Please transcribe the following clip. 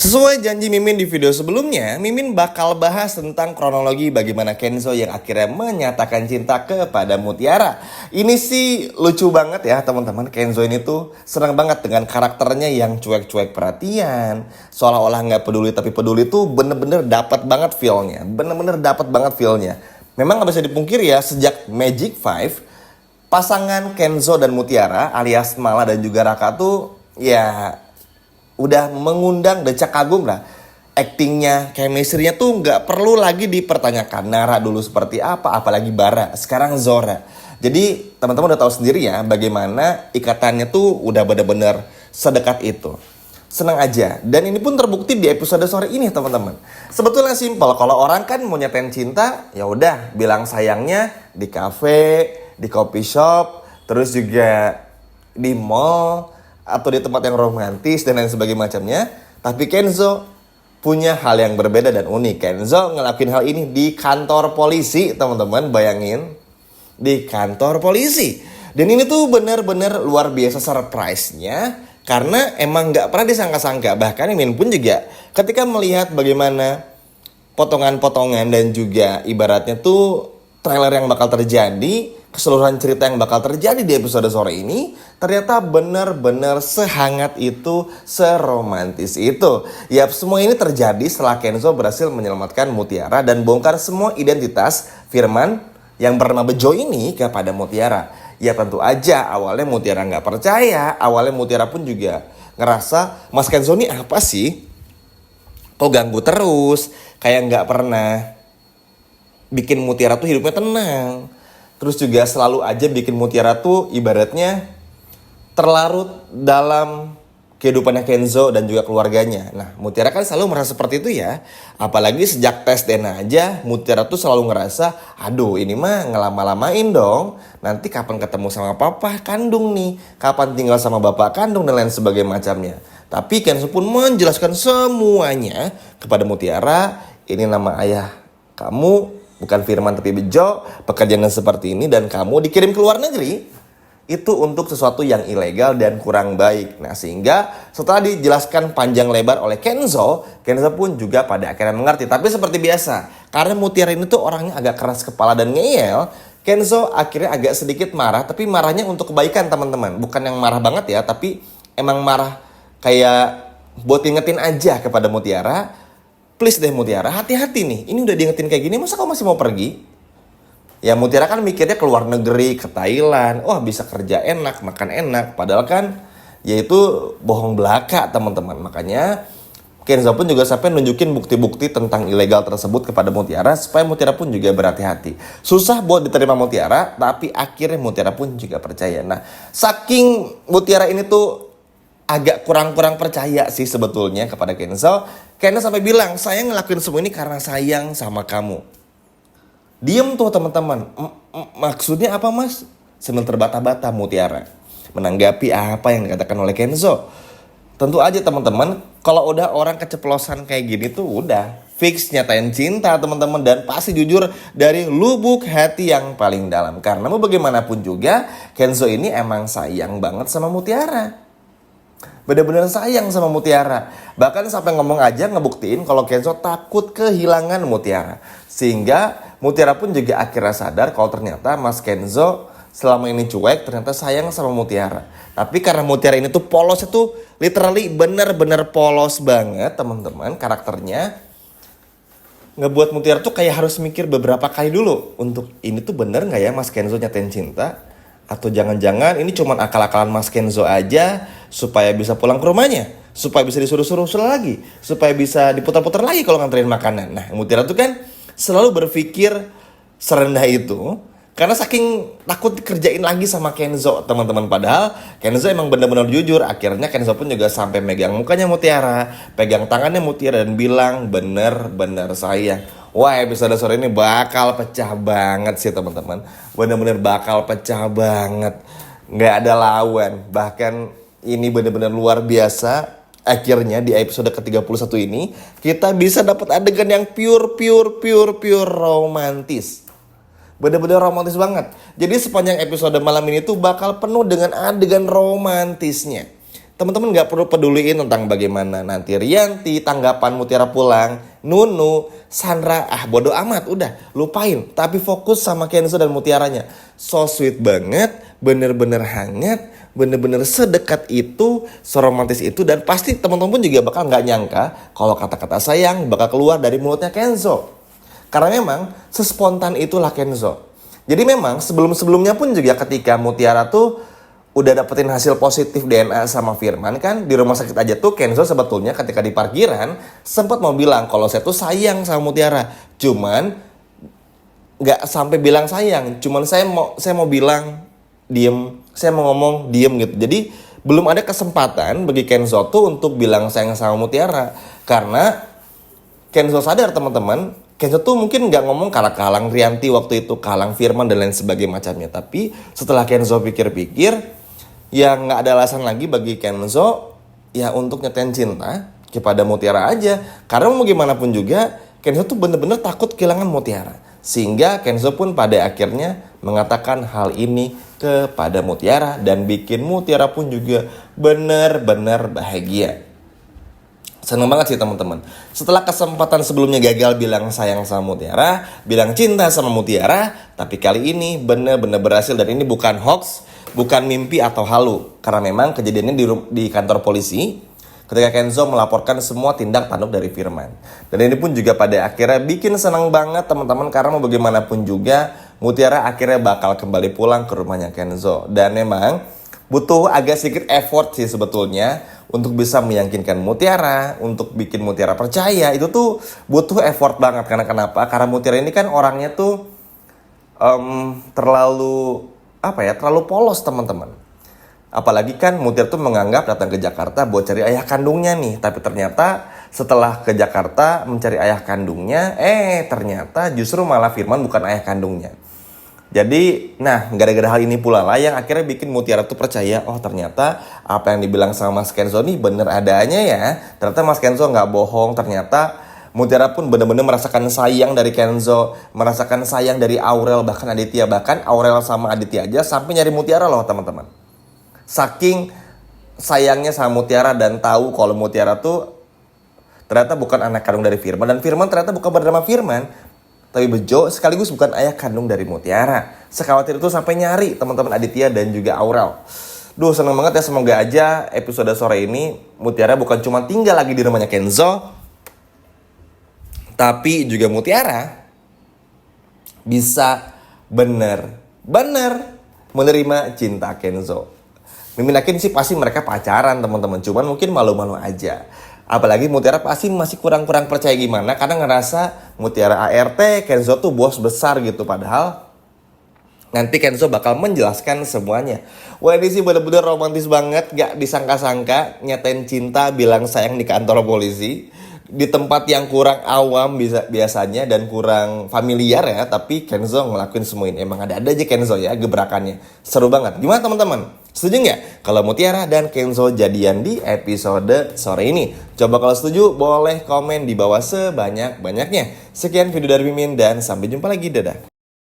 Sesuai janji Mimin di video sebelumnya, Mimin bakal bahas tentang kronologi bagaimana Kenzo yang akhirnya menyatakan cinta kepada Mutiara. Ini sih lucu banget ya teman-teman. Kenzo ini tuh senang banget dengan karakternya yang cuek-cuek perhatian. Seolah-olah nggak peduli tapi peduli tuh bener-bener dapat banget feel-nya. Bener-bener dapat banget feel-nya. Memang nggak bisa dipungkiri ya, sejak Magic 5, pasangan Kenzo dan Mutiara alias Mala dan juga Raka tuh ya udah mengundang decak kagum lah. Actingnya, chemistry-nya tuh nggak perlu lagi dipertanyakan. Nara dulu seperti apa, apalagi Bara, sekarang Zora. Jadi teman-teman udah tahu sendiri ya bagaimana ikatannya tuh udah bener-bener sedekat itu. Senang aja. Dan ini pun terbukti di episode sore ini teman-teman. Sebetulnya simpel, kalau orang kan mau nyatain cinta, ya udah bilang sayangnya di cafe, di coffee shop, terus juga di mall, atau di tempat yang romantis dan lain sebagainya macamnya. Tapi Kenzo punya hal yang berbeda dan unik. Kenzo ngelakuin hal ini di kantor polisi, teman-teman. Bayangin, di kantor polisi. Dan ini tuh bener-bener luar biasa surprise-nya, karena emang gak pernah disangka-sangka. Bahkan Min pun juga ketika melihat bagaimana potongan-potongan dan juga ibaratnya tuh trailer yang bakal terjadi, keseluruhan cerita yang bakal terjadi di episode sore ini, ternyata benar-benar sehangat itu, seromantis itu. Yap, semua ini terjadi setelah Kenzo berhasil menyelamatkan Mutiara dan bongkar semua identitas Firman yang bernama Bejo ini kepada Mutiara. Ya tentu aja awalnya Mutiara nggak percaya, awalnya Mutiara pun juga ngerasa Mas Kenzo ini apa sih? Kok ganggu terus, kayak nggak pernah bikin Mutiara tuh hidupnya tenang. Terus juga selalu aja bikin Mutiara tuh ibaratnya terlarut dalam kehidupannya Kenzo dan juga keluarganya. Nah, Mutiara kan selalu merasa seperti itu ya. Apalagi sejak tes DNA aja, Mutiara tuh selalu ngerasa, aduh ini mah ngelama-lamain dong. Nanti kapan ketemu sama papa kandung nih, kapan tinggal sama bapak kandung dan lain sebagainya macamnya. Tapi Kenzo pun menjelaskan semuanya kepada Mutiara. Ini nama ayah kamu, bukan Firman tapi Bejo, pekerjaan seperti ini dan kamu dikirim ke luar negeri itu untuk sesuatu yang ilegal dan kurang baik. Nah, sehingga setelah dijelaskan panjang lebar oleh Kenzo pun juga pada akhirnya mengerti. Tapi seperti biasa, karena Mutiara ini tuh orangnya agak keras kepala dan ngeyel, Kenzo akhirnya agak sedikit marah, tapi marahnya untuk kebaikan teman-teman. Bukan yang marah banget ya, tapi emang marah kayak buat ingetin aja kepada Mutiara. Please deh Mutiara, hati-hati nih. Ini udah diingetin kayak gini, masa kamu masih mau pergi? Ya Mutiara kan mikirnya ke luar negeri, ke Thailand. Wah bisa kerja enak, makan enak. Padahal kan ya itu bohong belaka teman-teman. Makanya Kenzo pun juga sampai nunjukin bukti-bukti tentang ilegal tersebut kepada Mutiara, supaya Mutiara pun juga berhati-hati. Susah buat diterima Mutiara, tapi akhirnya Mutiara pun juga percaya. Nah, saking Mutiara ini tuh agak kurang-kurang percaya sih sebetulnya kepada Kenzo. Kenzo sampai bilang, saya ngelakuin semua ini karena sayang sama kamu. Diem tuh teman-teman. Maksudnya apa mas? Sambil terbata-bata Mutiara menanggapi apa yang dikatakan oleh Kenzo. Tentu aja teman-teman, kalau udah orang keceplosan kayak gini tuh udah fix nyatain cinta teman-teman. Dan pasti jujur dari lubuk hati yang paling dalam. Karena mau bagaimanapun juga Kenzo ini emang sayang banget sama Mutiara. Bener-bener sayang sama Mutiara. Bahkan sampai ngomong aja ngebuktiin kalau Kenzo takut kehilangan Mutiara. Sehingga Mutiara pun juga akhirnya sadar kalau ternyata Mas Kenzo selama ini cuek, ternyata sayang sama Mutiara. Tapi karena Mutiara ini tuh polosnya tuh literally bener-bener polos banget teman-teman karakternya, ngebuat Mutiara tuh kayak harus mikir beberapa kali dulu untuk ini tuh bener gak ya Mas Kenzo nyatain cinta? Atau jangan-jangan ini cuma akal-akalan Mas Kenzo aja supaya bisa pulang ke rumahnya, supaya bisa disuruh-suruh lagi, supaya bisa diputar-putar lagi kalau nganterin makanan. Nah, Mutiara tuh kan selalu berpikir serendah itu karena saking takut dikerjain lagi sama Kenzo, teman-teman. Padahal Kenzo emang benar-benar jujur. Akhirnya Kenzo pun juga sampai megang mukanya Mutiara, pegang tangannya Mutiara dan bilang bener-bener sayang. Wah, episode sore ini bakal pecah banget sih teman-teman. Bener-bener bakal pecah banget. Nggak ada lawan. Bahkan ini bener-bener luar biasa. Akhirnya di episode ke-31 ini kita bisa dapat adegan yang pure romantis. Bener-bener romantis banget. Jadi sepanjang episode malam ini tuh bakal penuh dengan adegan romantisnya. Teman-teman nggak perlu peduliin tentang bagaimana nanti Rianti, tanggapan Mutiara pulang, Nunu, Sandra, bodo amat, udah lupain. Tapi fokus sama Kenzo dan Mutiaranya. So sweet banget, bener-bener hangat, bener-bener sedekat itu, seromantis itu. Dan pasti teman-teman pun juga bakal nggak nyangka kalau kata-kata sayang bakal keluar dari mulutnya Kenzo. Karena memang sespontan itulah Kenzo. Jadi memang sebelum-sebelumnya pun juga ketika Mutiara tuh udah dapetin hasil positif DNA sama Firman kan, di rumah sakit aja tuh Kenzo sebetulnya ketika di parkiran sempat mau bilang kalau saya tuh sayang sama Mutiara. Cuman nggak sampai bilang sayang, cuman saya mau bilang diem, saya mau ngomong diem gitu. Jadi belum ada kesempatan bagi Kenzo tuh untuk bilang sayang sama Mutiara. Karena Kenzo sadar teman-teman, Kenzo tuh mungkin nggak ngomong kalang Rianti waktu itu, kalang Firman dan lain sebagainya macamnya. Tapi setelah Kenzo pikir-pikir, ya nggak ada alasan lagi bagi Kenzo ya untuk nyatain cinta kepada Mutiara aja. Karena mau gimana pun juga Kenzo tuh bener-bener takut kehilangan Mutiara. Sehingga Kenzo pun pada akhirnya mengatakan hal ini kepada Mutiara dan bikin Mutiara pun juga bener-bener bahagia. Seneng banget sih teman-teman. Setelah kesempatan sebelumnya gagal bilang sayang sama Mutiara, bilang cinta sama Mutiara, tapi kali ini bener-bener berhasil dan ini bukan hoax, bukan mimpi atau halu. Karena memang kejadiannya di kantor polisi ketika Kenzo melaporkan semua tindak tanduk dari Firman. Dan ini pun juga pada akhirnya bikin senang banget teman-teman, karena mau bagaimanapun juga Mutiara akhirnya bakal kembali pulang ke rumahnya Kenzo. Dan memang butuh agak sedikit effort sih sebetulnya untuk bisa meyakinkan Mutiara, untuk bikin Mutiara percaya. Itu tuh butuh effort banget. Karena kenapa? Karena Mutiara ini kan orangnya tuh terlalu polos teman-teman. Apalagi kan Mutiara tuh menganggap datang ke Jakarta buat cari ayah kandungnya nih. Tapi ternyata setelah ke Jakarta mencari ayah kandungnya, ternyata justru malah Firman bukan ayah kandungnya. Jadi, gara-gara hal ini pula lah yang akhirnya bikin Mutiara tuh percaya, oh ternyata apa yang dibilang sama Mas Kenzo nih bener adanya ya. Ternyata Mas Kenzo nggak bohong, ternyata Mutiara pun bener-bener merasakan sayang dari Kenzo, merasakan sayang dari Aurel, bahkan Aditya. Bahkan Aurel sama Aditya aja sampai nyari Mutiara loh teman-teman. Saking sayangnya sama Mutiara dan tahu kalau Mutiara tuh ternyata bukan anak kandung dari Firman. Dan Firman ternyata bukan bernama Firman, tapi Bejo sekaligus bukan ayah kandung dari Mutiara. Sekhawatir itu sampai nyari teman-teman Aditya dan juga Aurel. Duh, seneng banget ya, semoga aja episode sore ini Mutiara bukan cuma tinggal lagi di rumahnya Kenzo, tapi juga Mutiara bisa bener-bener menerima cinta Kenzo. Mimin yakin sih pasti mereka pacaran teman-teman, cuman mungkin malu-malu aja. Apalagi Mutiara pasti masih kurang-kurang percaya gimana, karena ngerasa Mutiara ART, Kenzo tuh bos besar gitu. Padahal nanti Kenzo bakal menjelaskan semuanya. Wah, ini sih bener-bener romantis banget, gak disangka-sangka nyatain cinta, bilang sayang di kantor polisi. Di tempat yang kurang awam biasanya dan kurang familiar ya, tapi Kenzo ngelakuin semua ini. Emang ada-ada aja Kenzo ya gebrakannya. Seru banget. Gimana teman-teman? Setuju nggak kalau Mutiara dan Kenzo jadian di episode sore ini? Coba kalau setuju boleh komen di bawah sebanyak-banyaknya. Sekian video dari Mimin dan sampai jumpa lagi. Dadah.